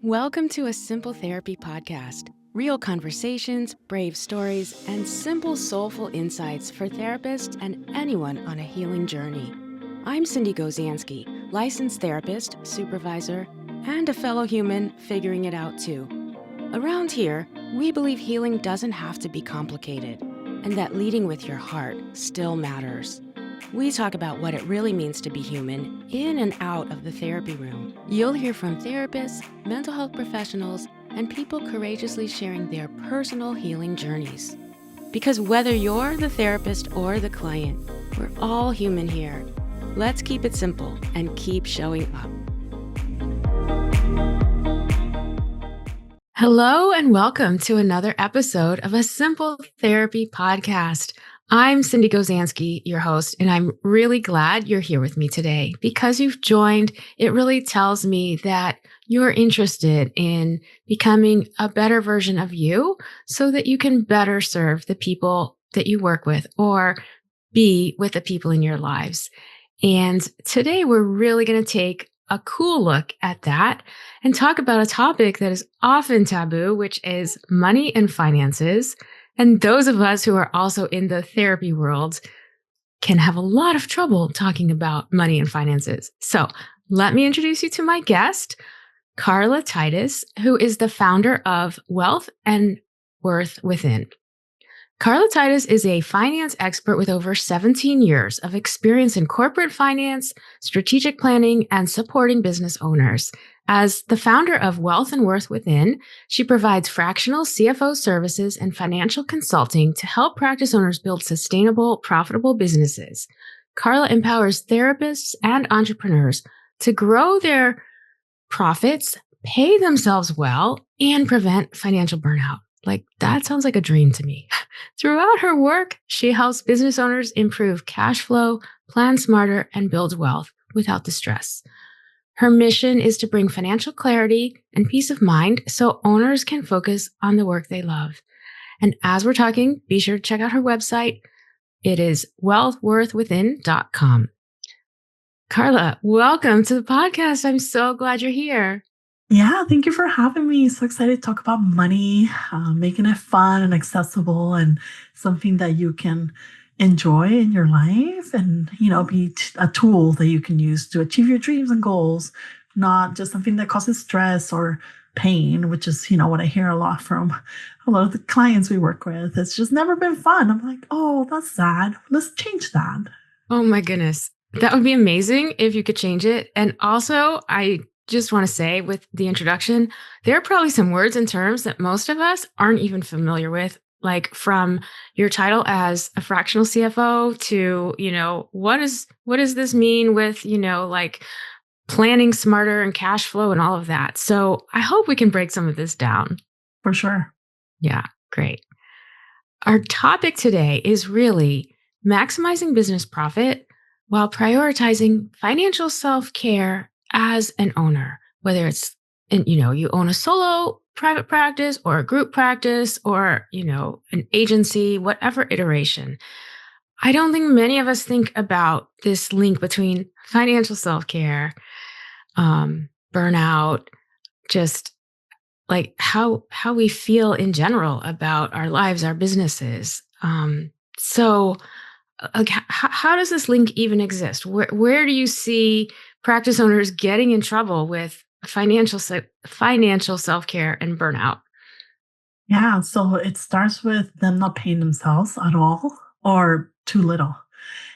Welcome to a Simple Therapy podcast. Real conversations, brave stories, and simple, soulful insights for therapists and anyone on a healing journey. I'm Sindee Gozansky, licensed therapist, supervisor, and a fellow human figuring it out too. Around here, we believe healing doesn't have to be complicated, and that leading with your heart still matters. We talk about what it really means to be human in and out of the therapy room. You'll hear from therapists, mental health professionals, and people courageously sharing their personal healing journeys. Because whether you're the therapist or the client, we're all human here. Let's keep it simple and keep showing up. Hello and welcome to another episode of a Simple Therapy podcast. I'm Sindee Gozansky, your host, and I'm really glad you're here with me today. Because you've joined, it really tells me that you're interested in becoming a better version of you so that you can better serve the people that you work with or be with the people in your lives. And today we're really going to take a cool look at that and talk about a topic that is often taboo, which is money and finances. And those of us who are also in the therapy world can have a lot of trouble talking about money and finances. So let me introduce you to my guest, Carla Titus, who is the founder of Wealth and Worth Within. Carla Titus is a finance expert with over 17 years of experience in corporate finance, strategic planning, and supporting business owners. As the founder of Wealth and Worth Within, she provides fractional CFO services and financial consulting to help practice owners build sustainable, profitable businesses. Carla empowers therapists and entrepreneurs to grow their profits, pay themselves well, and prevent financial burnout. That sounds like a dream to me. Throughout her work, she helps business owners improve cash flow, plan smarter, and build wealth without the stress. Her mission is to bring financial clarity and peace of mind so owners can focus on the work they love. And as we're talking, be sure to check out her website. It is wealthworthwithin.com. Carla, welcome to the podcast. I'm so glad you're here. Yeah, thank you for having me. So excited to talk about money, making it fun and accessible and something that you can enjoy in your life and, be a tool that you can use to achieve your dreams and goals, not just something that causes stress or pain, which is, what I hear a lot from a lot of the clients we work with. It's just never been fun. I'm like, oh, that's sad. Let's change that. Oh my goodness. That would be amazing if you could change it. And also, I just want to say with the introduction, there are probably some words and terms that most of us aren't even familiar with, like from your title as a fractional CFO to, what does this mean with, planning smarter and cash flow and all of that. So I hope we can break some of this down. For sure. Yeah, great. Our topic today is really maximizing business profit while prioritizing financial self-care as an owner, whether it's, you own a solo private practice or a group practice or, an agency, whatever iteration. I don't think many of us think about this link between financial self-care, burnout, just like how we feel in general about our lives, our businesses. So how does this link even exist? Where do you see practice owners getting in trouble with financial self-care and burnout? Yeah, so it starts with them not paying themselves at all or too little.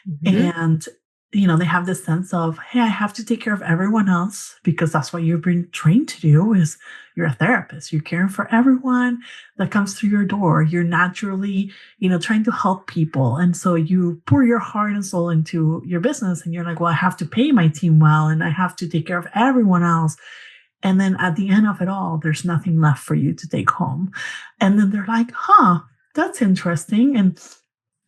Mm-hmm. And, they have this sense of, hey, I have to take care of everyone else because that's what you've been trained to do is you're a therapist. You're caring for everyone that comes through your door. You're naturally, trying to help people. And so you pour your heart and soul into your business and you're like, well, I have to pay my team well and I have to take care of everyone else. And then at the end of it all, there's nothing left for you to take home. And then they're like, that's interesting. And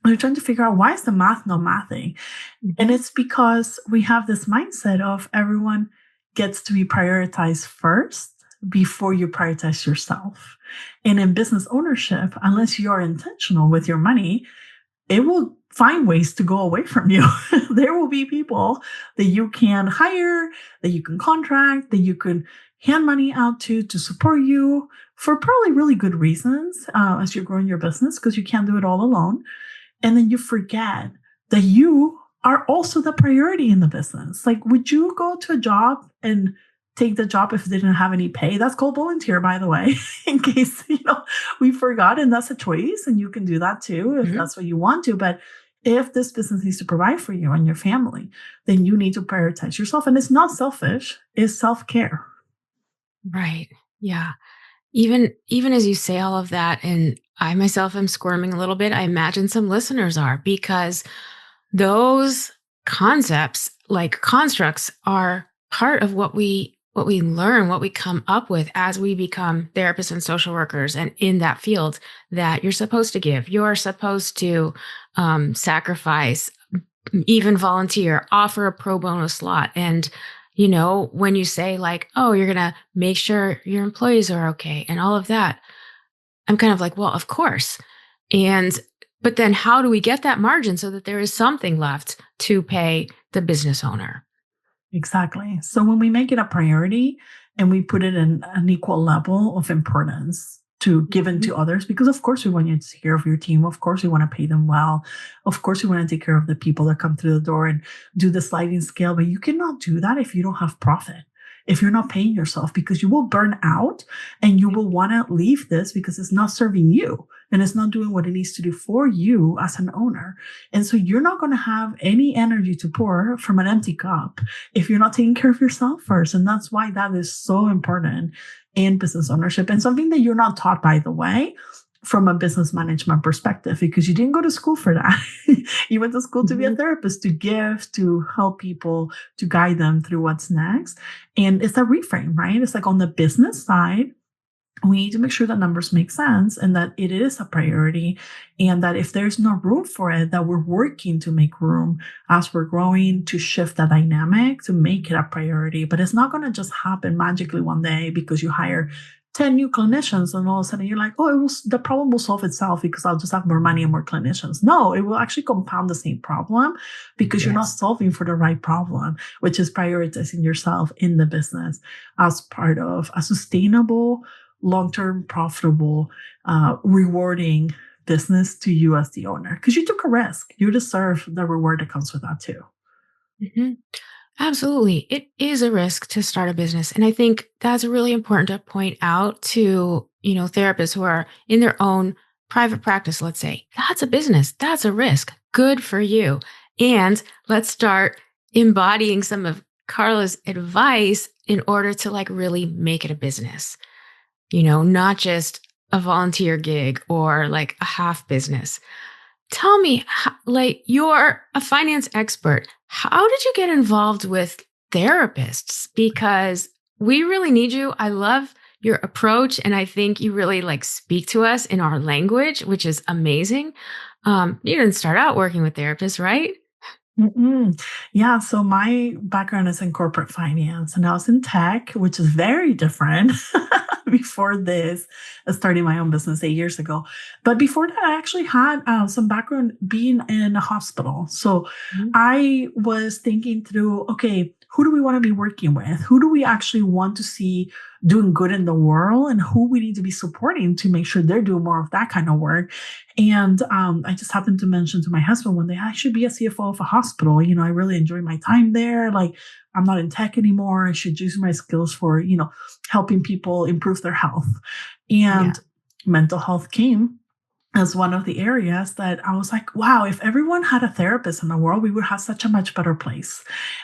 they're trying to figure out why is the math not mathing? Mm-hmm. And it's because we have this mindset of everyone gets to be prioritized first before you prioritize yourself. And in business ownership, unless you're intentional with your money, it will find ways to go away from you. There will be people that you can hire, that you can contract, that you could hand money out to support you for probably really good reasons as you're growing your business because you can't do it all alone. And then you forget that you are also the priority in the business. Like, would you go to a job and take the job if they didn't have any pay? That's called volunteer, by the way, in case, we forgot. And that's a choice. And you can do that too, if that's what you want to. But if this business needs to provide for you and your family, then you need to prioritize yourself. And it's not selfish, it's self-care. Right. Yeah. Even as you say all of that, and I myself am squirming a little bit, I imagine some listeners are, because those concepts, like constructs, are part of what we learn, what we come up with as we become therapists and social workers, and in that field that you're supposed to give, you're supposed to sacrifice, even volunteer, offer a pro bono slot. And when you say like, oh, you're going to make sure your employees are okay and all of that, I'm kind of like, well, of course. But then how do we get that margin so that there is something left to pay the business owner? Exactly. So when we make it a priority and we put it in an equal level of importance to given to others, because of course we want you to take care of your team. Of course we want to pay them well. Of course we want to take care of the people that come through the door and do the sliding scale. But you cannot do that if you don't have profit, if you're not paying yourself, because you will burn out and you will want to leave this because it's not serving you and it's not doing what it needs to do for you as an owner. And so you're not going to have any energy to pour from an empty cup if you're not taking care of yourself first. And that's why that is so important in business ownership, and something that you're not taught, by the way, from a business management perspective, because you didn't go to school for that. You went to school to be a therapist, to give, to help people, to guide them through what's next. And it's a reframe, right? It's like on the business side, we need to make sure that numbers make sense and that it is a priority, and that if there's no room for it, that we're working to make room as we're growing to shift the dynamic to make it a priority. But it's not going to just happen magically one day because you hire 10 new clinicians and all of a sudden you're like, oh, the problem will solve itself because I'll just have more money and more clinicians. No, it will actually compound the same problem because you're not solving for the right problem, which is prioritizing yourself in the business as part of a sustainable, long-term, profitable, rewarding business to you as the owner, because you took a risk. You deserve the reward that comes with that too. Absolutely. It is a risk to start a business. And I think that's really important to point out to, therapists who are in their own private practice, let's say. That's a business. That's a risk. Good for you. And let's start embodying some of Carla's advice in order to really make it a business. Not just a volunteer gig or like a half business. Tell me, you're a finance expert. How did you get involved with therapists? Because we really need you. I love your approach. And I think you really speak to us in our language, which is amazing. You didn't start out working with therapists, right? Yeah, so my background is in corporate finance and I was in tech, which is very different before this, starting my own business 8 years ago. But before that, I actually had some background being in a hospital. So I was thinking through, okay, who do we want to be working with? Who do we actually want to see doing good in the world, and who we need to be supporting to make sure they're doing more of that kind of work? And I just happened to mention to my husband one day, I should be a CFO of a hospital. I really enjoy my time there. I'm not in tech anymore. I should use my skills for, helping people improve their health. And mental health came as one of the areas that I was like, wow, if everyone had a therapist in the world, we would have such a much better place.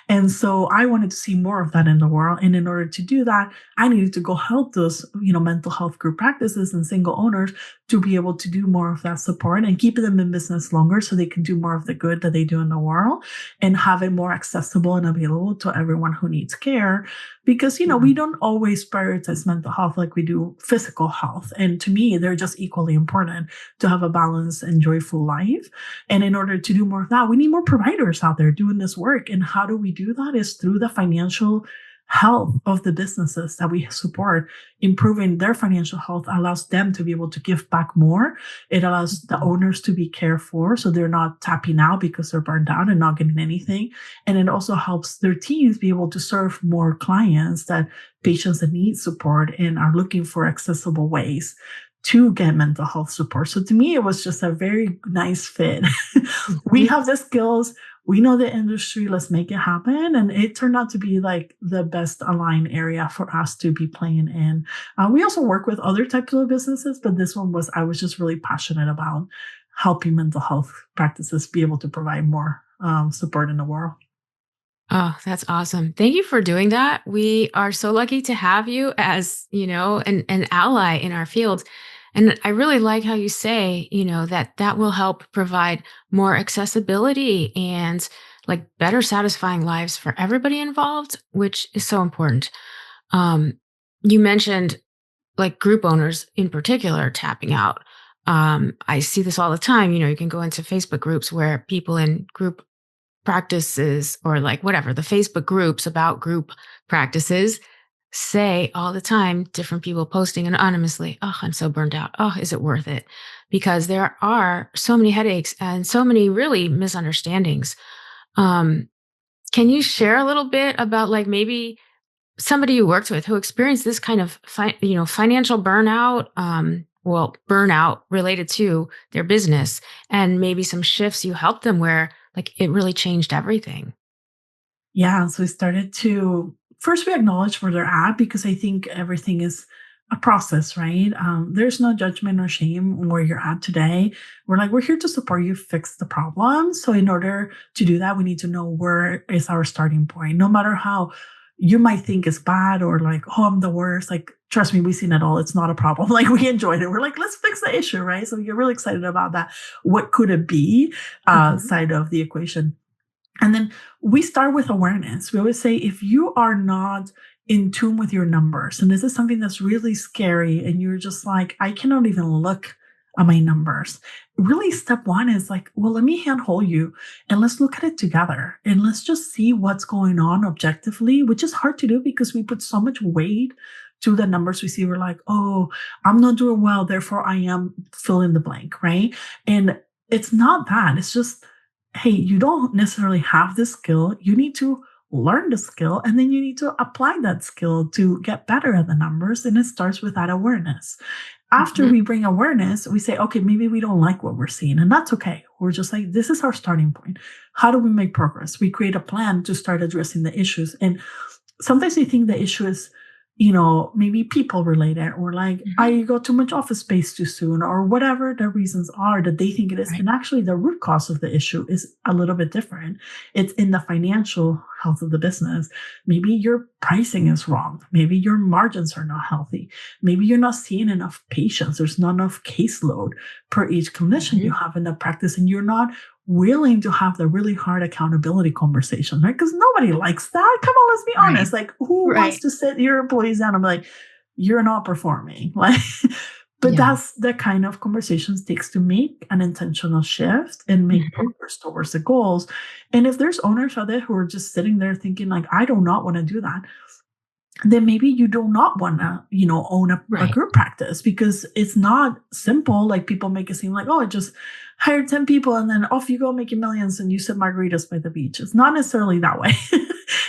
And so I wanted to see more of that in the world. And in order to do that, I needed to go help those, mental health group practices and single owners to be able to do more of that support and keep them in business longer so they can do more of the good that they do in the world and have it more accessible and available to everyone who needs care. Because, we don't always prioritize mental health like we do physical health. And to me, they're just equally important to have a balanced and joyful life. And in order to do more of that, we need more providers out there doing this work. And how do we do that is through the financial health of the businesses that we support, improving their financial health allows them to be able to give back more. It allows the Mhm. owners to be cared for so they're not tapping out because they're burned out and not getting anything. And it also helps their teams be able to serve more clients, that patients that need support and are looking for accessible ways to get mental health support. So to me, it was just a very nice fit. We Mhm. have the skills, we know the industry, let's make it happen. And it turned out to be like the best aligned area for us to be playing in. We also work with other types of businesses, but this one was, I was just really passionate about helping mental health practices be able to provide more support in the world. Oh, that's awesome. Thank you for doing that. We are so lucky to have you as, an ally in our field. And I really like how you say, that that will help provide more accessibility and like better satisfying lives for everybody involved, which is so important. Um, you mentioned like group owners in particular tapping out. I see this all the time. You can go into Facebook groups where people in group practices or like whatever, the Facebook groups about group practices say all the time, different people posting anonymously, oh, I'm so burned out. Oh, is it worth it? Because there are so many headaches and so many really misunderstandings. Um, can you share a little bit about like maybe somebody you worked with who experienced this kind of financial burnout, well, burnout related to their business, and maybe some shifts you helped them where like it really changed everything? Yeah, so we started to first we acknowledge where they're at because I think everything is a process, right? There's no judgment or shame where you're at today. We're here to support you fix the problem. So in order to do that, we need to know where is our starting point. No matter how you might think it's bad or like, oh, I'm the worst. Like, trust me, we've seen it all. It's not a problem. Like we enjoyed it. We're like, let's fix the issue, right? So we get really excited about that. What could it be Mhm. side of the equation? And then we start with awareness. We always say if you are not in tune with your numbers, and this is something that's really scary, and you're just like, I cannot even look at my numbers. Really, step one is like, well, let me handhold you and let's look at it together and let's just see what's going on objectively, which is hard to do because we put so much weight to the numbers we see. We're like, oh, I'm not doing well, therefore I am fill in the blank, right? And it's not that. It's just hey, you don't necessarily have the skill. You need to learn the skill and then you need to apply that skill to get better at the numbers. And it starts with that awareness. After Mhm. we bring awareness, we say, okay, maybe we don't like what we're seeing. And that's okay. We're just like, this is our starting point. How do we make progress? We create a plan to start addressing the issues. And sometimes they think the issue is, maybe people related or like Mhm. I got too much office space too soon or whatever the reasons are that they think it is. Right. And actually, the root cause of the issue is a little bit different. It's in the financial health of the business. Maybe your pricing is wrong. Maybe your margins are not healthy. Maybe you're not seeing enough patients. There's not enough caseload per each clinician you Mhm. have in the practice, and you're not willing to have the really hard accountability conversation, right? Because nobody likes that. Come on, let's be Right. honest. Like, who wants Right. to sit your employees down and be like, you're not performing? Like, but Yeah. that's the kind of conversations takes to make an intentional shift and make Mhm. progress towards the goals. And if there's owners out there who are just sitting there thinking, like, I do not want to do that, then maybe you do not want to, own a Right. group practice because it's not simple. Like people make it seem like, oh, I just hired 10 people and then off you go making millions and you sip margaritas by the beach. It's not necessarily that way.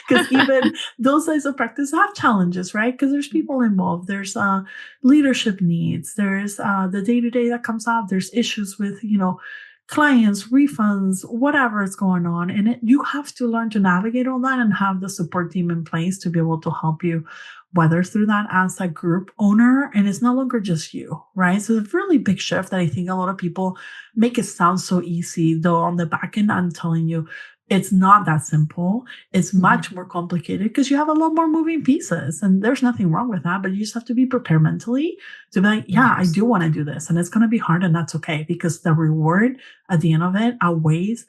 Because even those types of practice have challenges, right? Because there's people involved, there's leadership needs, there's the day to day that comes up, there's issues with, clients, refunds, whatever is going on. And you have to learn to navigate all that and have the support team in place to be able to help you weather through that as a group owner. And it's no longer just you, right? So it's a really big shift that I think a lot of people make it sound so easy, though on the back end, I'm telling you, it's not that simple. It's Mhm. much more complicated because you have a lot more moving pieces. And there's nothing wrong with that, but you just have to be prepared mentally to be like, yeah, I Yes. do want to do this. And it's going to be hard and that's okay because the reward at the end of it outweighs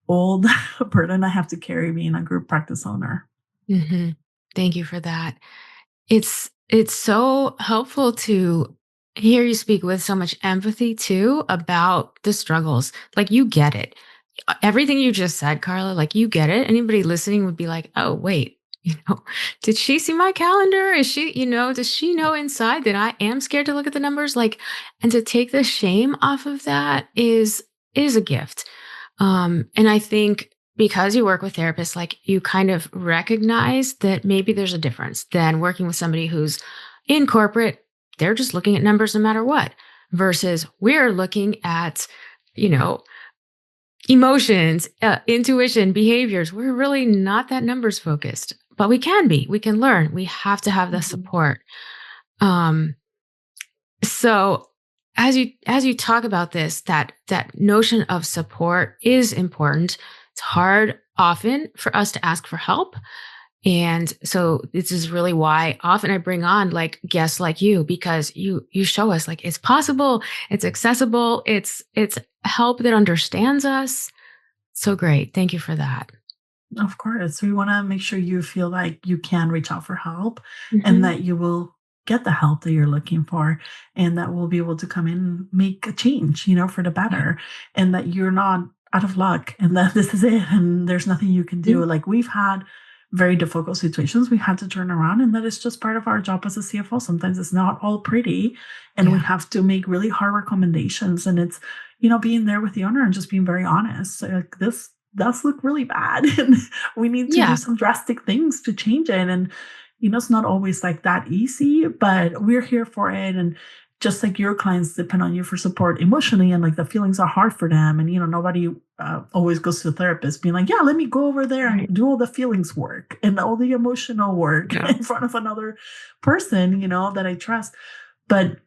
all the burden I have to carry being a group practice owner. Mhm. Thank you for that. It's so helpful to hear you speak with so much empathy too about the struggles. Like you get it. Everything you just said, Carla, like you get it. Anybody listening would be like, "Oh, wait. Did she see my calendar? Is she, does she know inside that I am scared to look at the numbers? Like, and to take the shame off of that is a gift. And I think because you work with therapists, like you kind of recognize that maybe there's a difference than working with somebody who's in corporate. They're just looking at numbers no matter what, versus we're looking at, you know, emotions, intuition, behaviors. We're really not that numbers focused, but we can be. We can learn. We have to have the Mhm. support. Um, so as you talk about this, that notion of support is important. It's hard often for us to ask for help. And so this is really why often I bring on like guests like you, because you show us like it's possible, it's accessible, it's help that understands us. So great. Thank you for that. Of course, we want to make sure you feel like you can reach out for help and Hmm. that you will get the help that you're looking for and that we'll be able to come in and make a change, for the Yeah. better and that you're not out of luck and that this is it and there's nothing you can do. Mhm. Like we've had very difficult situations we had to turn around and that is just part of our job as a CFO. Sometimes it's not all pretty and we Yeah. have to make really hard recommendations and it's being there with the owner and just being very honest. So, like this does look really bad and we need to do Yeah. some drastic things to change it. And, it's not always like that easy, but we're here for it. And just like your clients depend on you for support emotionally and like the feelings are hard for them. And, nobody always goes to the therapist being like, yeah, let me go over there Right. and do all the feelings work and all the emotional work Yeah. in front of another person, that I trust. But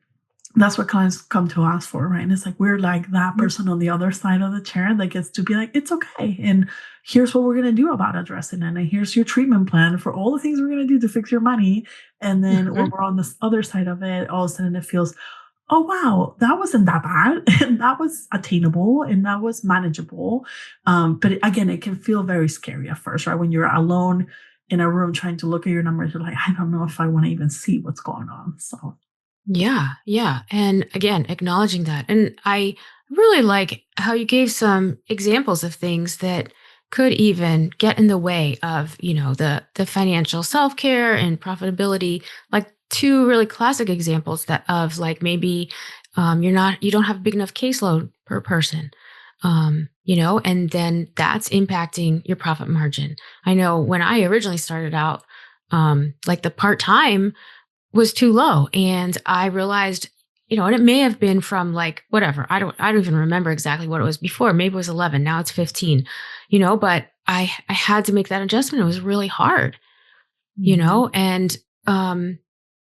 that's what clients come to us for, right? And it's like we're like that Mhm. person on the other side of the chair that gets to be like, it's okay. And here's what we're going to do about addressing it. And here's your treatment plan for all the things we're going to do to fix your money. And then when Mhm. we're on this other side of it, all of a sudden it feels, oh, wow, that wasn't that bad. And that was attainable and that was manageable. But again, it can feel very scary at first, right? When you're alone in a room trying to look at your numbers, you're like, I don't know if I want to even see what's going on. So, Yeah, yeah. And again, acknowledging that. And I really like how you gave some examples of things that could even get in the way of, the financial self-care and profitability. Like two really classic examples that of like maybe you don't have a big enough caseload per person. And then that's impacting your profit margin. I know when I originally started out, like the part-time was too low. And I realized, and it may have been from like whatever. I don't even remember exactly what it was before. Maybe it was 11. Now it's 15, but I had to make that adjustment. It was really hard, mhm. and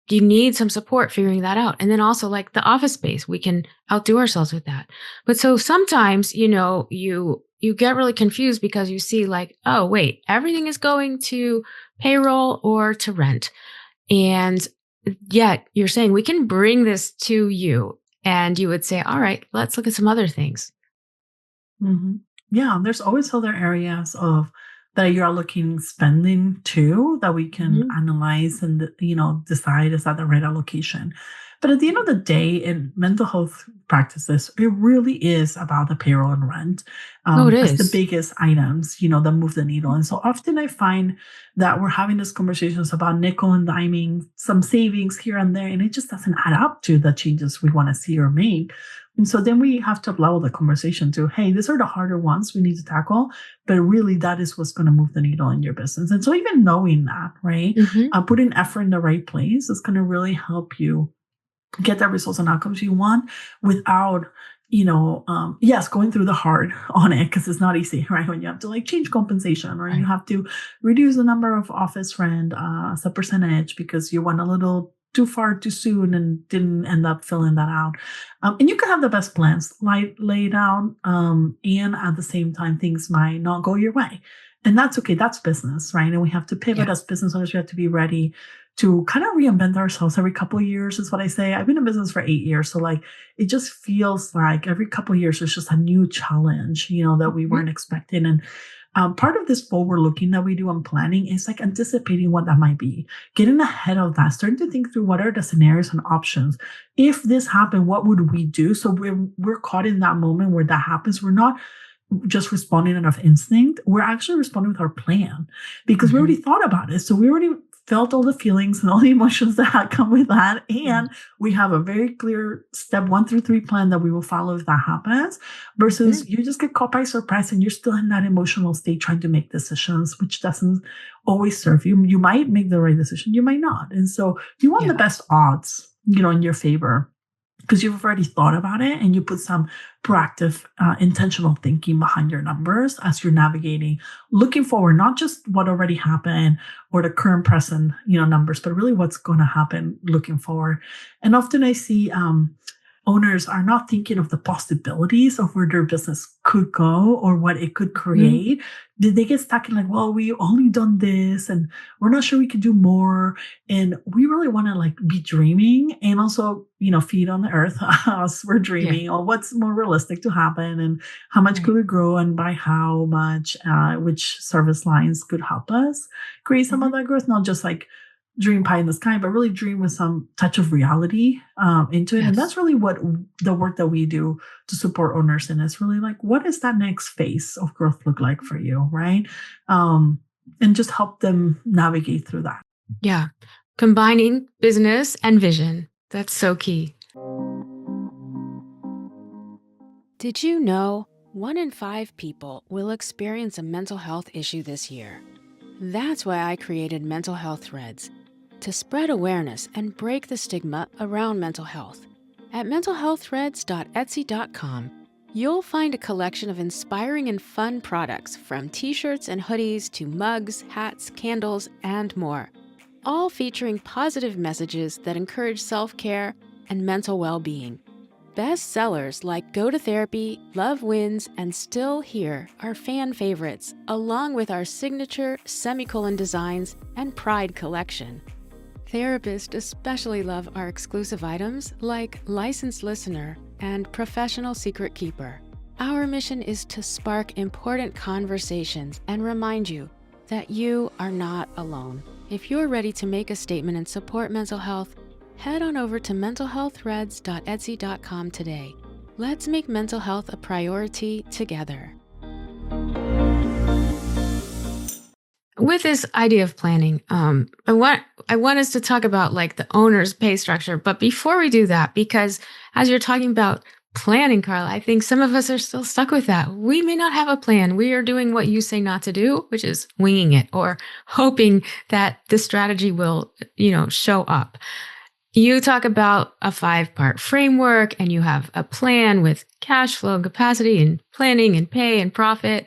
you need some support figuring that out. And then also like the office space, we can outdo ourselves with that. But so sometimes, you get really confused because you see like, oh, wait, everything is going to payroll or to rent. And yet you're saying we can bring this to you. And you would say, all right, let's look at some other things. Mhm. Yeah, there's always other areas of that you're looking spending too that we can Mhm. analyze and decide is that the right allocation. But at the end of the day, in mental health practices, it really is about the payroll and rent Oh, it as the is. biggest items, that move the needle. And so often I find that we're having these conversations about nickel and diming, some savings here and there, and it just doesn't add up to the changes we want to see or make. And so then we have to level the conversation to, hey, these are the harder ones we need to tackle, but really that is what's going to move the needle in your business. And so even knowing that, right, Mhm. putting effort in the right place is going to really help you get the results and outcomes you want without yes, going through the hard on it because it's not easy, right? When you have to like change compensation or you Right. have to reduce the number of office rent as a percentage because you went a little too far too soon and didn't end up filling that out. And you can have the best plans laid out, and at the same time, things might not go your way. And that's okay. That's business, right? And we have to Yeah. pivot as business owners. We have to be ready to kind of reinvent ourselves every couple of years is what I say. I've been in business for 8 years. So like it just feels like every couple of years there's just a new challenge, that we Mhm. weren't expecting. And part of this forward looking that we do on planning is like anticipating what that might be, getting ahead of that, starting to think through what are the scenarios and options. If this happened, what would we do? So we're caught in that moment where that happens. We're not just responding out of instinct. We're actually responding with our plan because we already thought about it. So we already felt all the feelings and all the emotions that had come with that. And we have a very clear step 1 through 3 plan that we will follow if that happens, versus you just get caught by surprise and you're still in that emotional state trying to make decisions, which doesn't always serve you. You might make the right decision, you might not. And so you want the best odds, in your favor, because you've already thought about it and you put some proactive, intentional thinking behind your numbers as you're navigating, looking forward, not just what already happened or the current present, numbers, but really what's going to happen looking forward. And often I see owners are not thinking of the possibilities of where their business could go or what it could create. Did they get stuck in like, well, we only done this and we're not sure we could do more. And we really want to like be dreaming and also, feed on the earth as we're dreaming on what's more realistic to happen and how much could we grow and by how much, which service lines could help us create some of that growth, not just like dream pie in the sky, but really dream with some touch of reality into it. And that's really what the work that we do to support owners in is really like, what does that next phase of growth look like for you, right? And just help them navigate through that. Yeah. Combining business and vision. That's so key. Did you know 1 in 5 people will experience a mental health issue this year? That's why I created Mental Health Threads, to spread awareness and break the stigma around mental health. At mentalhealththreads.etsy.com, you'll find a collection of inspiring and fun products from t-shirts and hoodies to mugs, hats, candles, and more, all featuring positive messages that encourage self-care and mental well-being. Best sellers like Go to Therapy, Love Wins, and Still Here are fan favorites, along with our signature semicolon designs and Pride collection. Therapists especially love our exclusive items like Licensed Listener and Professional Secret Keeper. Our mission is to spark important conversations and remind you that you are not alone. If you're ready to make a statement and support mental health, head on over to mentalhealththreads.etsy.com today. Let's make mental health a priority together. With this idea of planning, I want us to talk about like the owner's pay structure. But before we do that, because as you're talking about planning, Carla, I think some of us are still stuck with that. We may not have a plan. We are doing what you say not to do, which is winging it or hoping that the strategy will, show up. You talk about a 5-part framework and you have a plan with cash flow and capacity and planning and pay and profit.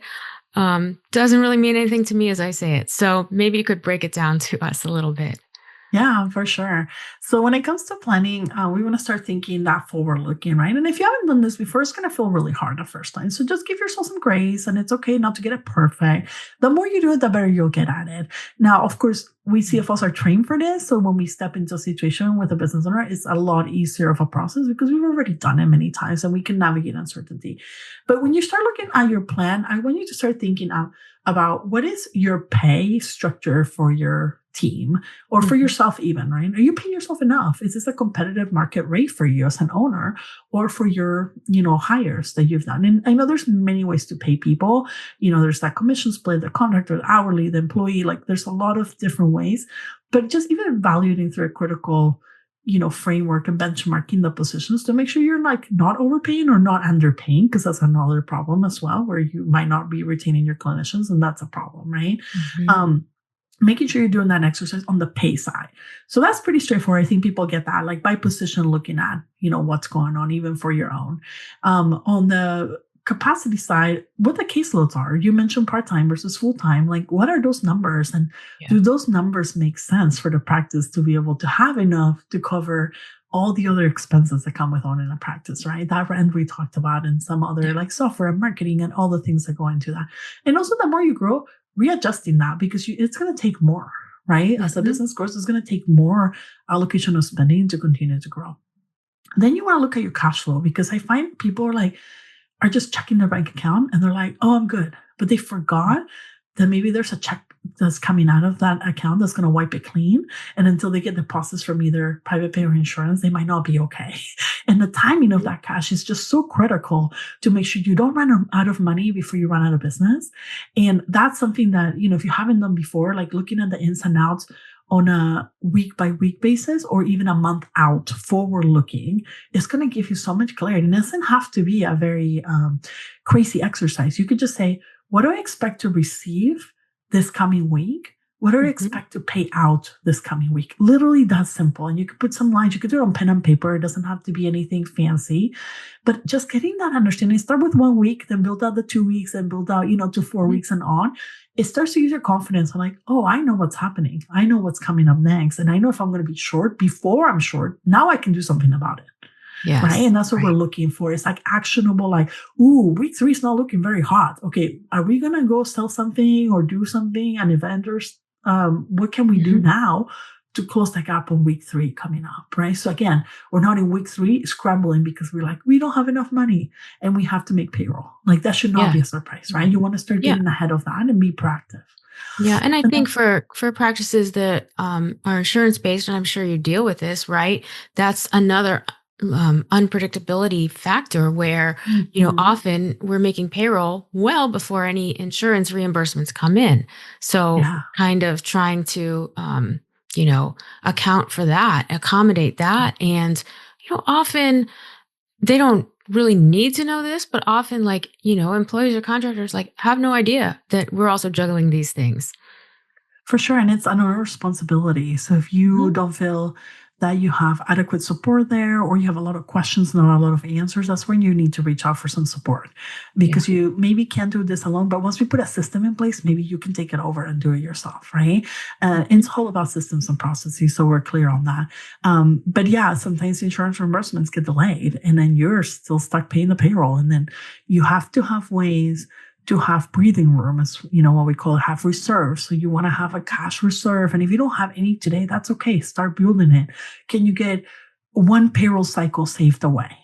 Doesn't really mean anything to me as I say it. So maybe you could break it down to us a little bit. Yeah, for sure. So when it comes to planning, we want to start thinking that forward looking, right? And if you haven't done this before, it's going to feel really hard the first time. So just give yourself some grace, and it's okay not to get it perfect. The more you do it, the better you'll get at it. Now, of course, we CFOs are trained for this. So when we step into a situation with a business owner, it's a lot easier of a process because we've already done it many times and we can navigate uncertainty. But when you start looking at your plan, I want you to start thinking about what is your pay structure for your team or for yourself even, right? Are you paying yourself enough? Is this a competitive market rate for you as an owner or for your, hires that you've done? And I know there's many ways to pay people. There's that commission split, the contractor, the hourly, the employee, like there's a lot of different ways, but just even evaluating through a critical, framework and benchmarking the positions to make sure you're like not overpaying or not underpaying, because that's another problem as well, where you might not be retaining your clinicians. And that's a problem, right? Making sure you're doing that exercise on the pay side. So that's pretty straightforward. I think people get that, like by position, looking at, what's going on, even for your own. On the capacity side, what the caseloads are. You mentioned part-time versus full-time. Like, what are those numbers? And do those numbers make sense for the practice to be able to have enough to cover all the other expenses that come with owning a practice, right? That rent we talked about and some other like software and marketing and all the things that go into that. And also the more you grow, readjusting that because it's going to take more, right? As the business grows, it's going to take more allocation of spending to continue to grow. Then you want to look at your cash flow, because I find people are just checking their bank account and they're like, oh, I'm good. But they forgot that maybe there's a check that's coming out of that account that's going to wipe it clean. And until they get deposits from either private pay or insurance, they might not be okay. And the timing of that cash is just so critical to make sure you don't run out of money before you run out of business. And that's something that, if you haven't done before, like looking at the ins and outs on a week by week basis or even a month out forward looking, is going to give you so much clarity. And it doesn't have to be a very crazy exercise. You could just say, what do I expect to receive this coming week? What do I expect to pay out this coming week? Literally that simple. And you could put some lines, you could do it on pen and paper. It doesn't have to be anything fancy, but just getting that understanding, start with 1 week, then build out the 2 weeks and build out, to 4 weeks and on. It starts to use your confidence. I'm like, oh, I know what's happening. I know what's coming up next. And I know if I'm going to be short before I'm short, now I can do something about it. Yes, right. And that's what we're looking for. It's like actionable, like, ooh, week 3 is not looking very hot. Okay. Are we going to go sell something or do something, an event, or what can we do now to close that gap on week 3 coming up? Right. So again, we're not in week 3 scrambling because we're like, we don't have enough money and we have to make payroll. Like that should not be a surprise, right? You want to start getting ahead of that and be proactive. Yeah. And I think for practices that are insurance based, and I'm sure you deal with this, right? That's another unpredictability factor where, often we're making payroll well before any insurance reimbursements come in. So kind of trying to, account for that, accommodate that. And, often they don't really need to know this, but often employees or contractors have no idea that we're also juggling these things. For sure. And it's our responsibility. So if you don't feel that you have adequate support there, or you have a lot of questions, not a lot of answers, that's when you need to reach out for some support, because you maybe can't do this alone. But once we put a system in place, maybe you can take it over and do it yourself, right? And it's all about systems and processes, so we're clear on that. But yeah, sometimes insurance reimbursements get delayed, and then you're still stuck paying the payroll, and then you have to have ways to have breathing room, as what we call it, have reserves. So you want to have a cash reserve. And if you don't have any today, that's okay. Start building it. Can you get 1 payroll cycle saved away,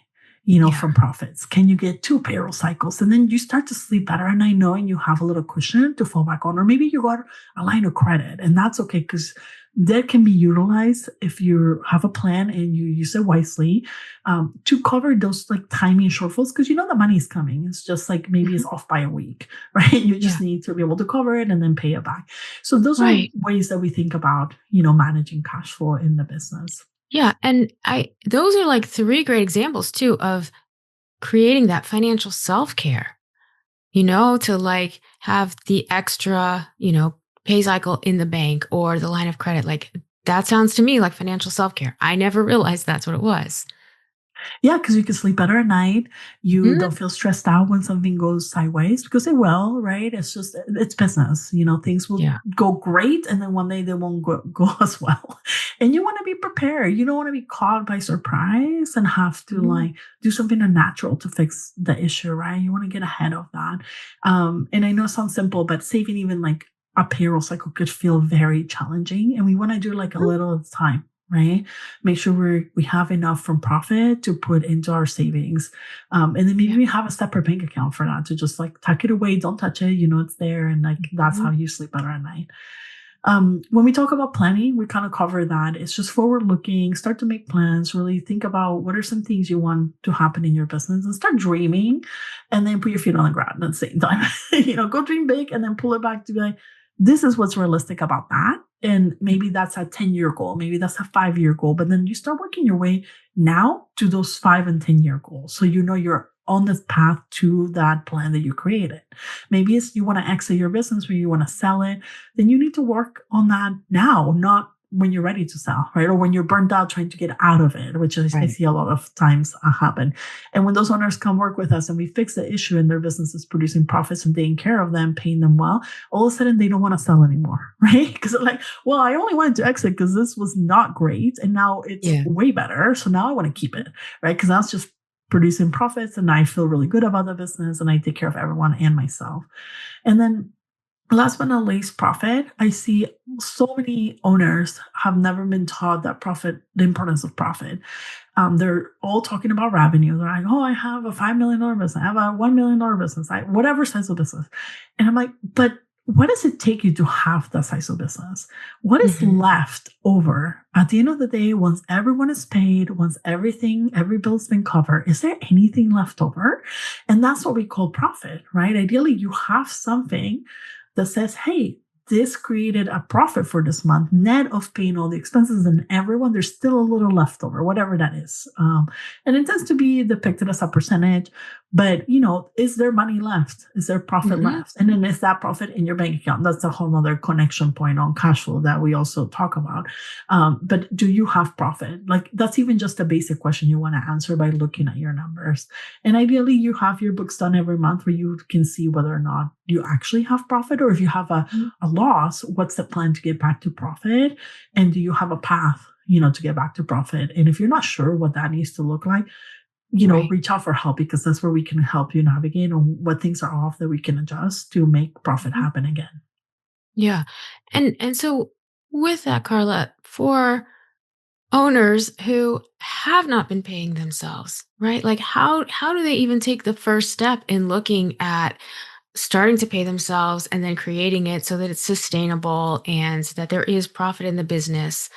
from profits? Can you get 2 payroll cycles? And then you start to sleep better. And I know, and you have a little cushion to fall back on, or maybe you got a line of credit, and that's okay, because that can be utilized if you have a plan and you use it wisely, to cover those timing shortfalls, because the money is coming. It's just maybe it's off by a week, right? You just need to be able to cover it and then pay it back. So those are ways that we think about, managing cash flow in the business. Yeah. And those are 3 great examples too of creating that financial self-care, to have the extra, pay cycle in the bank or the line of credit. That sounds to me like financial self-care. I never realized that's what it was. Yeah, because you can sleep better at night. You don't feel stressed out when something goes sideways, because it will, right? It's just, it's business. Things will go great, and then one day they won't go as well. And you want to be prepared. You don't want to be caught by surprise and have to do something unnatural to fix the issue, right? You want to get ahead of that. And I know it sounds simple, but saving even a payroll cycle could feel very challenging. And we want to do a little at a time. Right? Make sure we have enough from profit to put into our savings. And then maybe we have a separate bank account for that, to just tuck it away, don't touch it, it's there. And that's how you sleep better at night. When we talk about planning, we kind of cover that. It's just forward looking, start to make plans, really think about what are some things you want to happen in your business, and start dreaming, and then put your feet on the ground at the same time. Go dream big and then pull it back to be like, this is what's realistic about that. And maybe that's a 10-year goal. Maybe that's a 5-year goal. But then you start working your way now to those 5 and 10-year goals. So you're on this path to that plan that you created. Maybe it's you want to exit your business, or you want to sell it. Then you need to work on that now, not when you're ready to sell, right? Or when you're burnt out trying to get out of it, which I see a lot of times happen. And when those owners come work with us and we fix the issue and their business is producing profits and taking care of them, paying them well, all of a sudden they don't want to sell anymore, right? Because they're like, well, I only wanted to exit because this was not great, and now it's way better. So now I want to keep it, right? Because now it's just producing profits and I feel really good about the business and I take care of everyone and myself. And then last but not least, profit. I see so many owners have never been taught that the importance of profit. They're all talking about revenue. They're like, oh, I have a $5 million business. I have a $1 million business. Whatever size of business. And I'm like, but what does it take you to have that size of business? What is Mhm. left over at the end of the day, once everyone is paid, once every bill's been covered, is there anything left over? And that's what we call profit, right? Ideally, you have something that says, hey, this created a profit for this month, net of paying all the expenses and everyone, there's still a little left over, whatever that is. And it tends to be depicted as a percentage, but is there money left? Is there profit Mhm. left? And then is that profit in your bank account? That's a whole other connection point on cash flow that we also talk about. But do you have profit? Like that's even just a basic question you want to answer by looking at your numbers. And ideally, you have your books done every month where you can see whether or not you actually have profit, or if you have a loss, what's the plan to get back to profit? And do you have a path, to get back to profit? And if you're not sure what that needs to look like, Right. reach out for help, because that's where we can help you navigate on what things are off that we can adjust to make profit Mhm. happen again. Yeah. And so with that, Carla, for owners who have not been paying themselves, right? Like how do they even take the first step in looking at starting to pay themselves and then creating it so that it's sustainable and that there is profit in the business?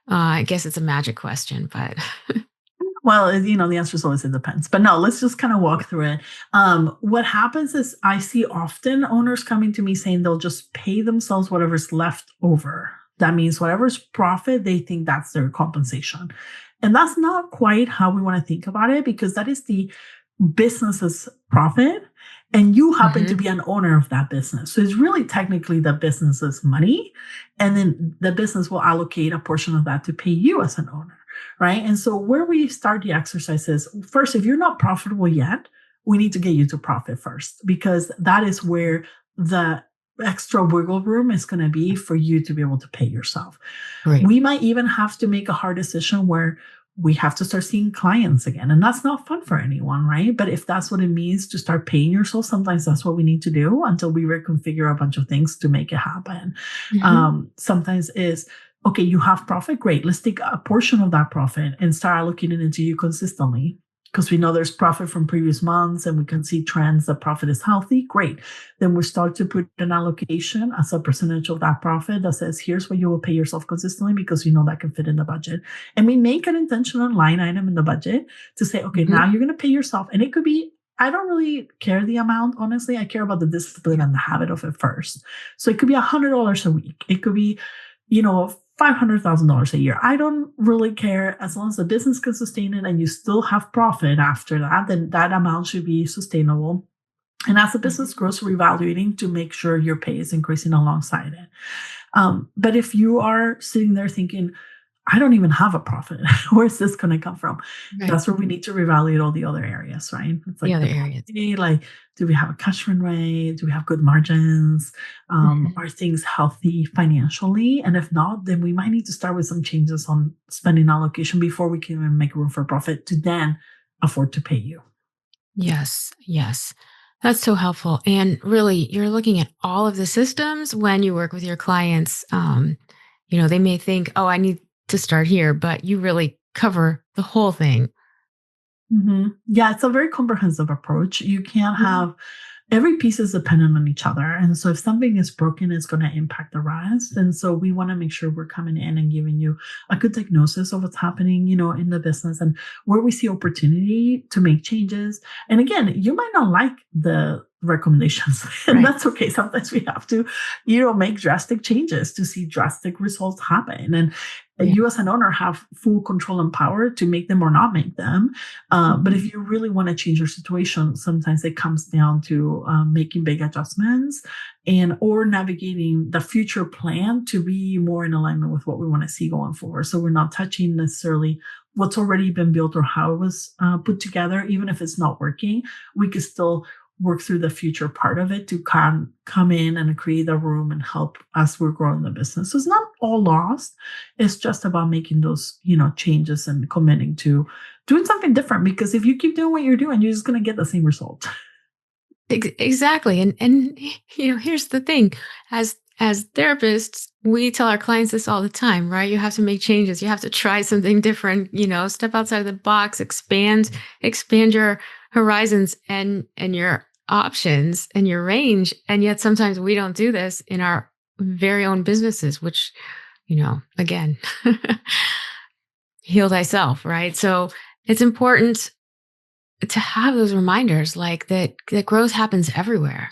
I guess it's a magic question, but Well, the answer is always it depends. But no, let's just kind of walk through it. What happens is I see often owners coming to me saying they'll just pay themselves whatever's left over. That means whatever's profit, they think that's their compensation. And that's not quite how we want to think about it, because that is the business's profit. And you happen to Mhm. be an owner of that business. So it's really technically the business's money. And then the business will allocate a portion of that to pay you as an owner. Right. And so where we start the exercise is first, if you're not profitable yet, we need to get you to profit first, because that is where the extra wiggle room is going to be for you to be able to pay yourself. Right. We might even have to make a hard decision where we have to start seeing clients again. And that's not fun for anyone, right? But if that's what it means to start paying yourself, sometimes that's what we need to do until we reconfigure a bunch of things to make it happen. Mhm. Sometimes is, okay, you have profit, great. Let's take a portion of that profit and start allocating it into you consistently, because we know there's profit from previous months and we can see trends that profit is healthy. Great. Then we start to put an allocation as a percentage of that profit that says, here's what you will pay yourself consistently, because that can fit in the budget. And we make an intentional line item in the budget to say, okay, Mhm. now you're going to pay yourself. And it could be, I don't really care the amount, honestly. I care about the discipline and the habit of it first. So it could be $100 a week. It could be, $500,000 a year. I don't really care, as long as the business can sustain it and you still have profit after that, then that amount should be sustainable. And as the Mhm. business grows, reevaluating to make sure your pay is increasing alongside it. But if you are sitting there thinking, I don't even have a profit, where's this going to come from? Right. That's where we need to reevaluate all the other areas, right? It's The like other the areas. profit, like, do we have a cash run rate? Do we have good margins? Mhm. Are things healthy financially? And if not, then we might need to start with some changes on spending allocation before we can even make room for profit to then afford to pay you. Yes, yes. That's so helpful. And really, you're looking at all of the systems when you work with your clients. They may think, oh, I need to start here, but you really cover the whole thing. Yeah, it's a very comprehensive approach. You can't Mhm. have every piece is dependent on each other. And so if something is broken, it's going to impact the rest. And so we want to make sure we're coming in and giving you a good diagnosis of what's happening, in the business and where we see opportunity to make changes. And again, you might not like the recommendations, and Right. that's okay. Sometimes we have to, make drastic changes to see drastic results happen. And Yeah. you as an owner have full control and power to make them or not make them. But Mhm. if you really want to change your situation, sometimes it comes down to making big adjustments and or navigating the future plan to be more in alignment with what we want to see going forward. So we're not touching necessarily what's already been built or how it was put together. Even if it's not working, we could still work through the future part of it to come in and create a room and help as we're growing the business. So it's not all lost. It's just about making those, changes and committing to doing something different, because if you keep doing what you're doing, you're just going to get the same result. Exactly. And here's the thing. As therapists, we tell our clients this all the time, right? You have to make changes. You have to try something different, step outside of the box, expand your horizons and your options and your range. And yet sometimes we don't do this in our very own businesses, which, again, heal thyself, right? So it's important to have those reminders like that growth happens everywhere.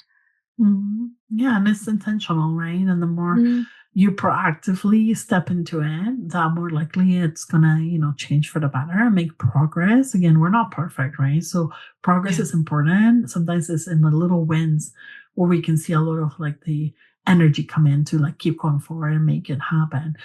Yeah, and it's intentional, right? And the more Mm, you proactively step into it, the more likely it's gonna, change for the better and make progress. Again, we're not perfect, right? So progress yeah. is important. Sometimes it's in the little wins where we can see a lot of like the energy come in to like keep going forward and make it happen.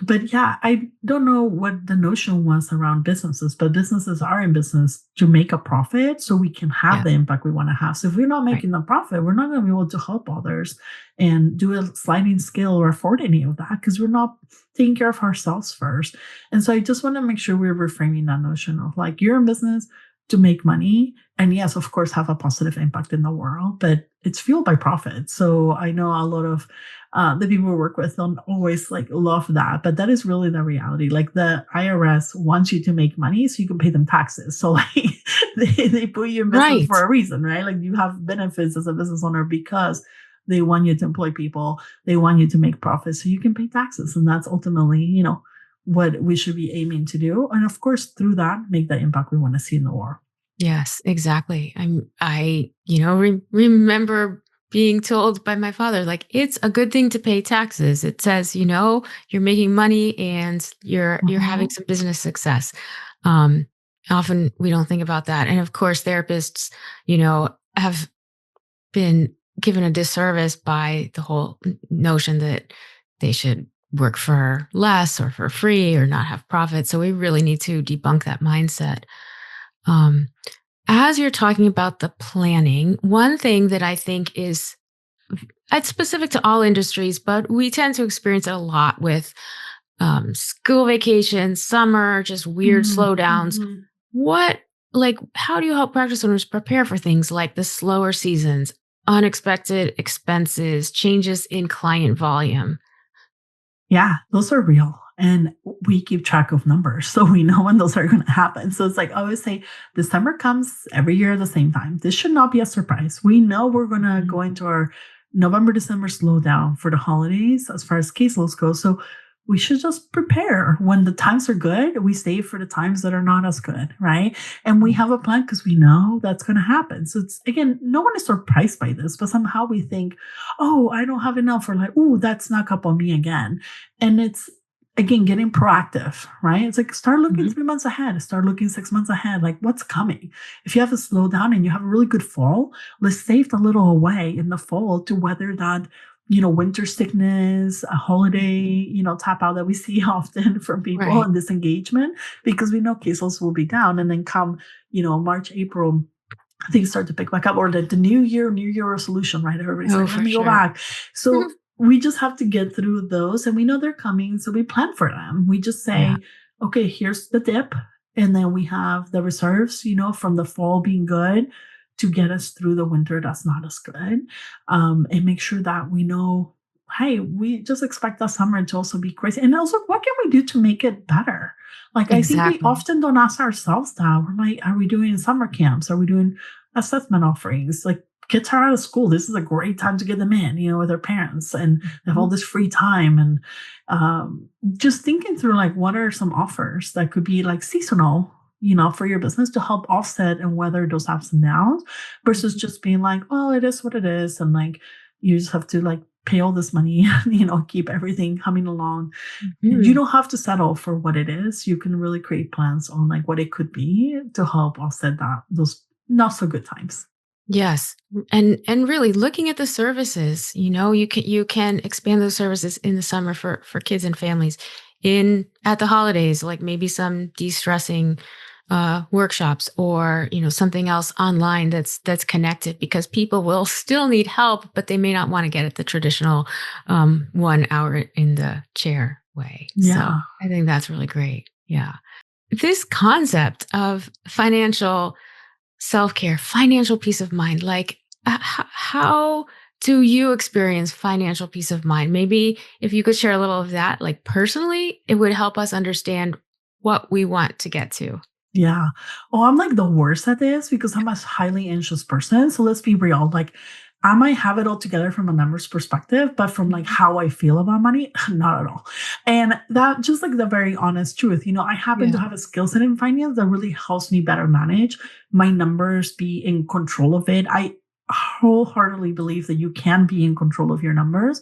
But yeah, I don't know what the notion was around businesses, but businesses are in business to make a profit so we can have Yeah. the impact we want to have. So if we're not Right. making the profit, we're not going to be able to help others and do a sliding scale or afford any of that because we're not taking care of ourselves first. And so I just want to make sure we're reframing that notion of like you're in business to make money. And yes, of course, have a positive impact in the world, but it's fueled by profit. So I know a lot of the people we work with don't always like love that, but that is really the reality. Like the IRS wants you to make money so you can pay them taxes. So like they put you in business Right. for a reason, right? Like you have benefits as a business owner because they want you to employ people. They want you to make profits so you can pay taxes. And that's ultimately, what we should be aiming to do. And of course, through that, make the impact we want to see in the world. Yes, exactly. Remember being told by my father, like, it's a good thing to pay taxes. It says, you're making money and you're having Mhm. some business success. Um, Often we don't think about that. And of course, therapists, have been given a disservice by the whole notion that they should work for less or for free or not have profit. So we really need to debunk that mindset. Um, as you're talking about the planning, one thing that I think is it's specific to all industries, but we tend to experience it a lot with school vacations, summer, just weird Mhm. slowdowns. Mhm. What, how do you help practice owners prepare for things like the slower seasons, unexpected expenses, changes in client volume? Yeah, those are real. And we keep track of numbers. So we know when those are going to happen. So it's like I always say, December comes every year at the same time. This should not be a surprise. We know we're going to Mhm. go into our November, December slowdown for the holidays as far as caseloads go. So we should just prepare. When the times are good, we save for the times that are not as good, right? And we have a plan because we know that's going to happen. So it's again, no one is surprised by this, but somehow we think, oh, I don't have enough, or like, oh, that snuck up on me again. And it's again getting proactive, right? It's like start looking Mhm. 3 months ahead, start looking 6 months ahead, like what's coming. If you have a slowdown and you have a really good fall, let's save a little away in the fall to weather that winter sickness, a holiday, tap out that we see often from people Right. and disengagement, because we know cases will be down. And then come, March, April, things start to pick back up, or the new year resolution, right? Everybody's Oh, like, let for me go sure. back. So we just have to get through those and we know they're coming. So we plan for them. We just Yeah. say, okay, here's the dip. And then we have the reserves, from the fall being good to get us through the winter that's not as good. And make sure that we know, hey, we just expect the summer to also be crazy. And also, what can we do to make it better? Like, I think we Exactly. often don't ask ourselves that. We're like, are we doing summer camps? Are we doing assessment offerings? Like, kids are out of school. This is a great time to get them in, with their parents, and they have all Mhm. this free time. And just thinking through, like, what are some offers that could be like seasonal, for your business to help offset and weather those ups and downs versus Mhm. just being like, oh, it is what it is. And like, you just have to like pay all this money, keep everything humming along. And you Mhm. don't have to settle for what it is. You can really create plans on like what it could be to help offset those not so good times. Yes. And really looking at the services, you can expand those services in the summer for kids and families. In at the holidays, like maybe some de-stressing workshops or, something else online that's connected because people will still need help, but they may not want to get it the traditional 1 hour in the chair way. So Yeah. I think that's really great. Yeah. This concept of financial self-care, financial peace of mind. Like, how do you experience financial peace of mind? Maybe if you could share a little of that, like personally, it would help us understand what we want to get to. Yeah. Oh, I'm like the worst at this because I'm a highly anxious person. So let's be real. Like, I might have it all together from a numbers perspective, but from like Mhm. how I feel about money, not at all. And that just like the very honest truth. I happen to Yeah. have a skill set in finance that really helps me better manage my numbers, be in control of it. I wholeheartedly believe that you can be in control of your numbers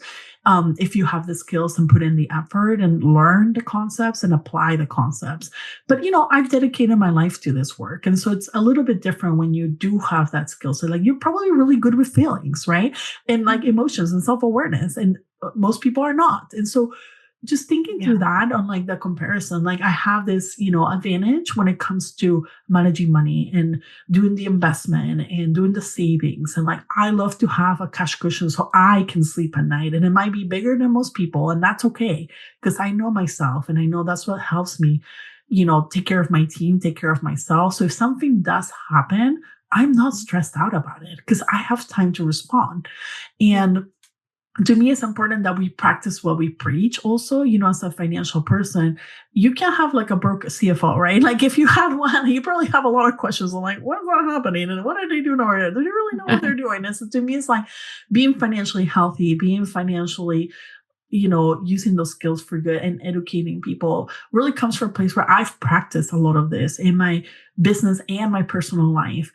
if you have the skills and put in the effort and learn the concepts and apply the concepts. But I've dedicated my life to this work, and so it's a little bit different when you do have that skill. So like you're probably really good with feelings, right? And like Mhm. emotions and self-awareness, and most people are not. And so just thinking through Yeah. that on like the comparison, like I have this advantage when it comes to managing money and doing the investment and doing the savings. And like I love to have a cash cushion so I can sleep at night, and it might be bigger than most people, and that's okay because I know myself and I know that's what helps me take care of my team, take care of myself. So if something does happen, I'm not Mhm. stressed out about it because I have time to respond. Yeah. And to me, it's important that we practice what we preach also. As a financial person, you can't have like a broke CFO, right? Like if you have one, you probably have a lot of questions on like, what's not happening? And what are they doing over there? Do they really know what they're doing? And so to me, it's like being financially healthy, being financially using those skills for good and educating people really comes from a place where I've practiced a lot of this in my business and my personal life,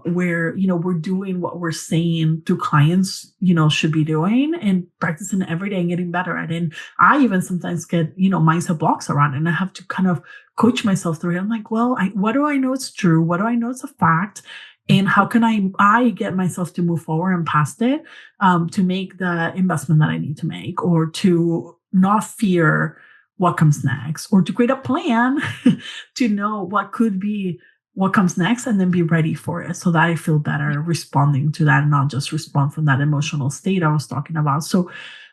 where, we're doing what we're saying to clients, should be doing and practicing every day and getting better at it. And I even sometimes get, mindset blocks around it, and I have to kind of coach myself through it. I'm like, well, what do I know it's true? What do I know it's a fact? And how can I get myself to move forward and past it, to make the investment that I need to make, or to not fear what comes next, or to create a plan to know what could be what comes next and then be ready for it so that I feel better responding to that and not just respond from that emotional state I was talking about. So,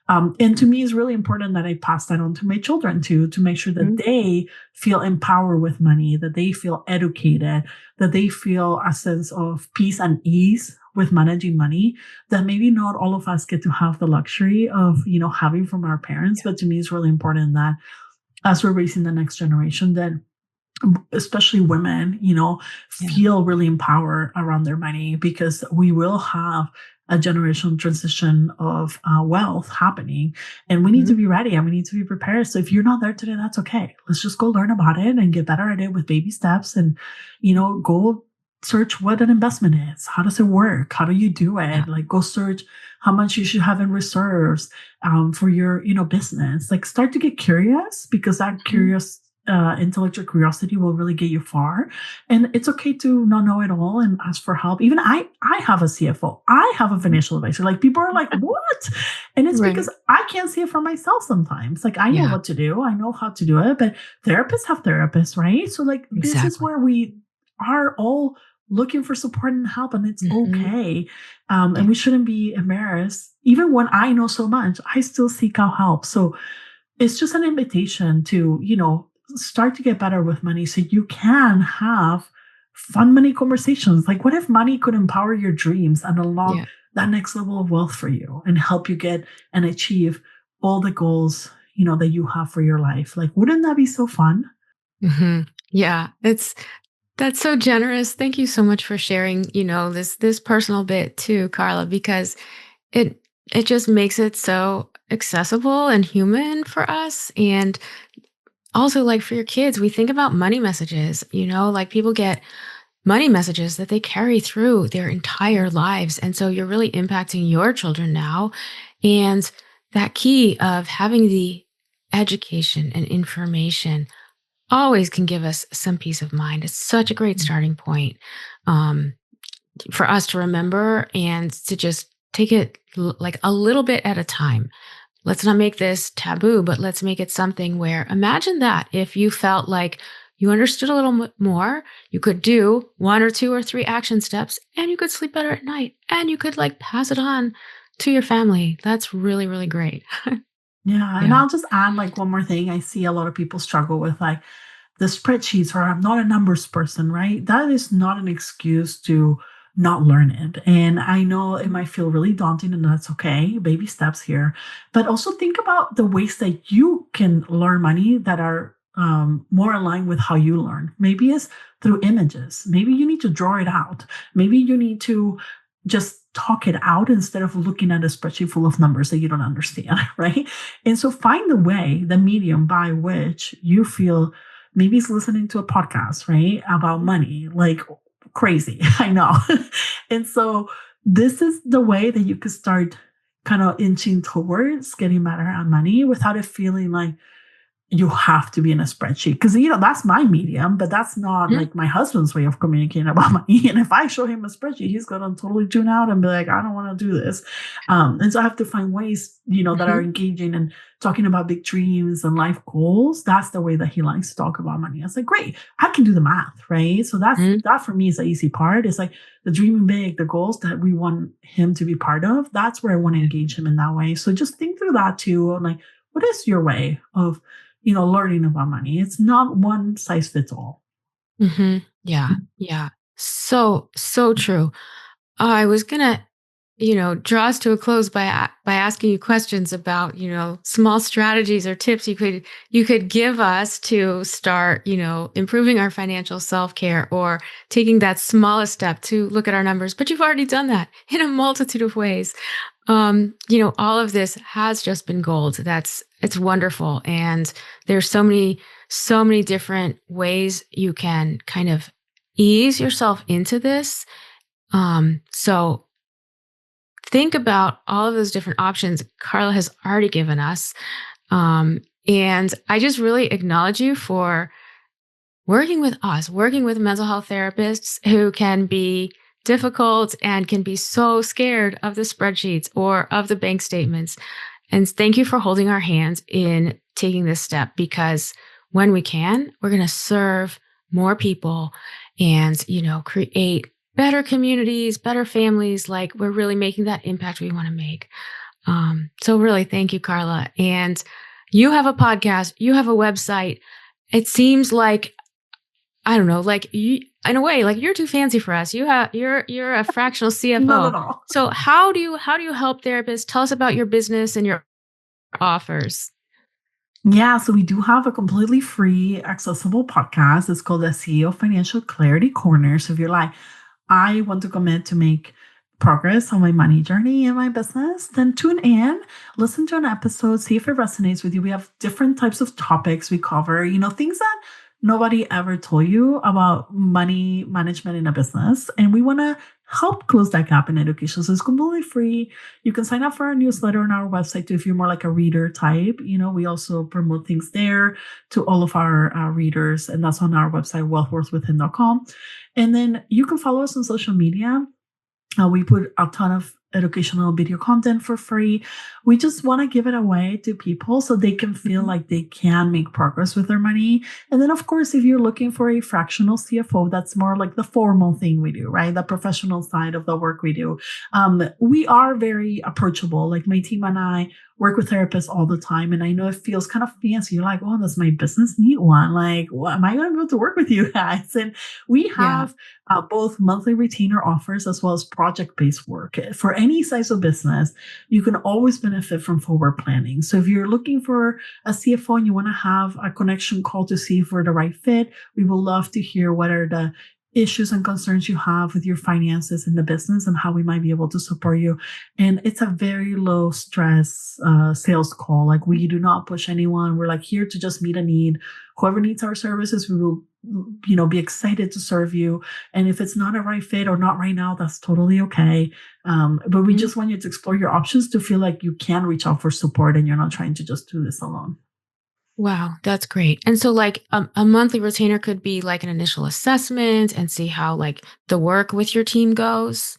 and to me, it's really important that I pass that on to my children too, to make sure that Mhm. they feel empowered with money, that they feel educated, that they feel a sense of peace and ease with managing money that maybe not all of us get to have the luxury of, having from our parents. But to me, it's really important that as we're raising the next generation, that especially women, Yeah. feel really empowered around their money because we will have a generational transition of wealth happening, and we need to Mhm. be ready and we need to be prepared. So if you're not there today, that's okay. Let's just go learn about it and get better at it with baby steps, and go search what an investment is. How does it work? How do you do Yeah. it? Like go search how much you should have in reserves for your business. Like start to get curious because that Mhm. curious intellectual curiosity will really get you far. And it's okay to not know it all and ask for help. Even I have a CFO. I have a financial advisor. Like people are like, what? And it's because Right. I can't see it for myself sometimes. Like I know Yeah. what to do. I know how to do it, but therapists have therapists, right? So like this is Exactly. where we are all looking for support and help, and it's Mhm. okay. Yeah. And we shouldn't be embarrassed. Even when I know so much, I still seek out help. So it's just an invitation to, start to get better with money so you can have fun money conversations. Like, what if money could empower your dreams and unlock Yeah. that next level of wealth for you and help you get and achieve all the goals, that you have for your life? Like, wouldn't that be so fun? Mhm. Yeah. That's so generous. Thank you so much for sharing, this personal bit too, Carla, because it it just makes it so accessible and human for us. And also like for your kids, we think about money messages, like people get money messages that they carry through their entire lives. And so you're really impacting your children now. And that key of having the education and information always can give us some peace of mind. It's such a great starting point, um, for us to remember and to just take it like a little bit at a time. Let's not make this taboo, but let's make it something where imagine that if you felt like you understood a little more, you could do one or two or three action steps and you could sleep better at night and you could like pass it on to your family. That's really, really great. Yeah. And Yeah. I'll just add like one more thing. I see a lot of people struggle with like the spreadsheets, or I'm not a numbers person, right? That is not an excuse to not learn it. And I know it might feel really daunting, and that's okay. Baby steps here. But also think about the ways that you can learn money that are more aligned with how you learn. Maybe it's through images. Maybe you need to draw it out. Maybe you need to just talk it out instead of looking at a spreadsheet full of numbers that you don't understand, right? And so find the way, the medium by which you feel. Maybe it's listening to a podcast, right, about money, like crazy. I know. And so this is the way that you could start kind of inching towards getting better on money without it feeling like you have to be in a spreadsheet. Because, that's my medium, but that's not like my husband's way of communicating about money. And if I show him a spreadsheet, he's going to totally tune out and be like, I don't want to do this. And so I have to find ways, that are engaging and talking about big dreams and life goals. That's the way that he likes to talk about money. I was like, great, I can do the math, right? So that for me is the easy part. It's like the dreaming big, the goals that we want him to be part of. That's where I want to engage him in that way. So just think through that too. Like, what is your way of learning about money? It's not one size fits all. Yeah. Yeah. So true. I was going to, draw us to a close by asking you questions about, small strategies or tips you could give us to start, improving our financial self-care or taking that smallest step to look at our numbers. But you've already done that in a multitude of ways. All of this has just been gold. It's wonderful. And there's so many different ways you can kind of ease yourself into this. So think about all of those different options Carla has already given us. And I just really acknowledge you for working with mental health therapists who can be difficult and can be so scared of the spreadsheets or of the bank statements. And thank you for holding our hands in taking this step, because when we can, we're going to serve more people and, create better communities, better families. Like, we're really making that impact we want to make. So really, thank you, Carla. And you have a podcast, you have a website. It seems like, I don't know, like you, in a way, like you're too fancy for us. You're a fractional CFO. Not at all. So how do you help therapists? Tell us about your business and your offers. Yeah, so we do have a completely free, accessible podcast. It's called the CEO Financial Clarity Corner. So if you're like, I want to commit to make progress on my money journey in my business, then tune in, listen to an episode, see if it resonates with you. We have different types of topics we cover, things that nobody ever told you about money management in a business. And we want to help close that gap in education. So it's completely free. You can sign up for our newsletter on our website too, if you're more like a reader type. We also promote things there to all of our readers. And that's on our website, wealthworthwithin.com. And then you can follow us on social media. We put a ton of educational video content for free. We just want to give it away to people so they can feel like they can make progress with their money. And then, of course, if you're looking for a fractional CFO, that's more like the formal thing we do, right? The professional side of the work we do. We are very approachable. Like, my team and I work with therapists all the time. And I know it feels kind of fancy. You're like, oh, does my business need one? Like, what am I going to be able to work with you guys? And we have both monthly retainer offers as well as project-based work. For any size of business, you can always benefit from forward planning. So if you're looking for a CFO and you want to have a connection call to see if we're the right fit, we would love to hear what are the issues and concerns you have with your finances in the business and how we might be able to support you. And it's a very low stress sales call. Like, we do not push anyone. We're like here to just meet a need. Whoever needs our services, we will, be excited to serve you. And if it's not a right fit or not right now, that's totally okay. But we just want you to explore your options to feel like you can reach out for support and you're not trying to just do this alone. Wow, that's great. And so like a monthly retainer could be like an initial assessment and see how like the work with your team goes.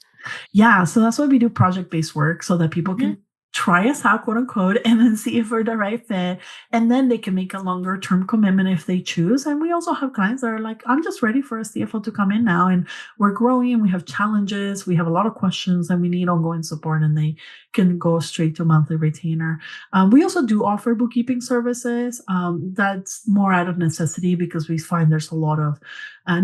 Yeah, so that's why we do project-based work, so that people can try us out, quote unquote, and then see if we're the right fit. And then they can make a longer term commitment if they choose. And we also have clients that are like, I'm just ready for a CFO to come in now. And we're growing, we have challenges, we have a lot of questions, and we need ongoing support. And they can go straight to monthly retainer. We also do offer bookkeeping services. That's more out of necessity because we find there's a lot of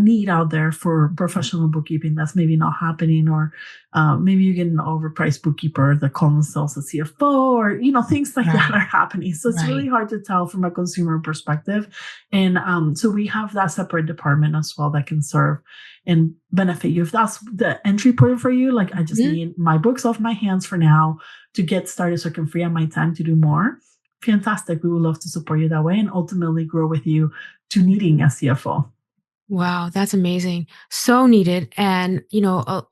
need out there for professional bookkeeping that's maybe not happening, or Maybe you get an overpriced bookkeeper that calls themselves a CFO, or things like that are happening. So it's really hard to tell from a consumer perspective. And so we have that separate department as well that can serve and benefit you. If that's the entry point for you, like I just need my books off my hands for now to get started so I can free up my time to do more. Fantastic. We would love to support you that way and ultimately grow with you to needing a CFO. Wow, that's amazing. So needed. And,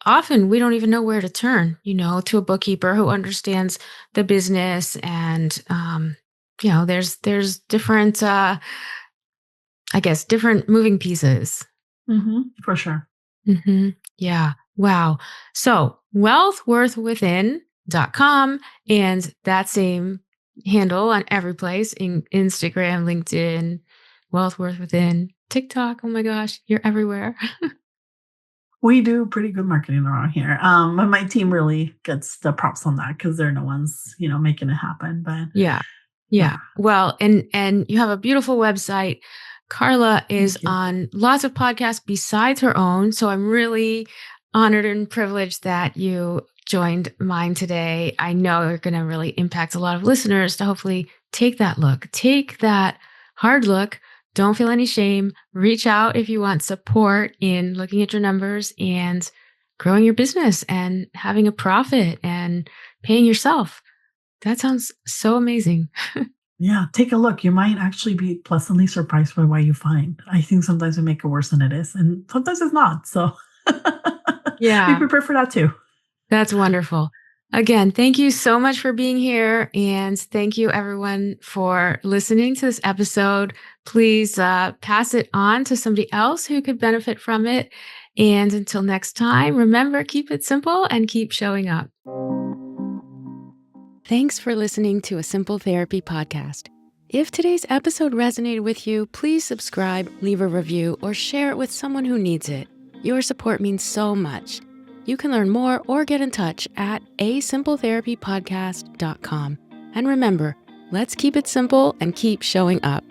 often we don't even know where to turn, to a bookkeeper who understands the business. And, there's different, different moving pieces. For sure. Yeah. Wow. So wealthworthwithin.com and that same handle on every place in Instagram, LinkedIn, Wealth Worth Within, TikTok. Oh my gosh, you're everywhere. We do pretty good marketing around here. But my team really gets the props on that because they're the ones, making it happen. But yeah. Well, and you have a beautiful website. Carla is on lots of podcasts besides her own. So I'm really honored and privileged that you joined mine today. I know you're going to really impact a lot of listeners to hopefully take that hard look. Don't feel any shame. Reach out if you want support in looking at your numbers and growing your business and having a profit and paying yourself. That sounds so amazing. Yeah, take a look. You might actually be pleasantly surprised by what you find. I think sometimes we make it worse than it is, and sometimes it's not. So be prepared for that too. That's wonderful. Again, thank you so much for being here. And thank you everyone for listening to this episode. Please pass it on to somebody else who could benefit from it. And until next time, remember, keep it simple and keep showing up. Thanks for listening to A Simple Therapy podcast. If today's episode resonated with you, please subscribe, leave a review, or share it with someone who needs it. Your support means so much. You can learn more or get in touch at asimpletherapypodcast.com. And remember, let's keep it simple and keep showing up.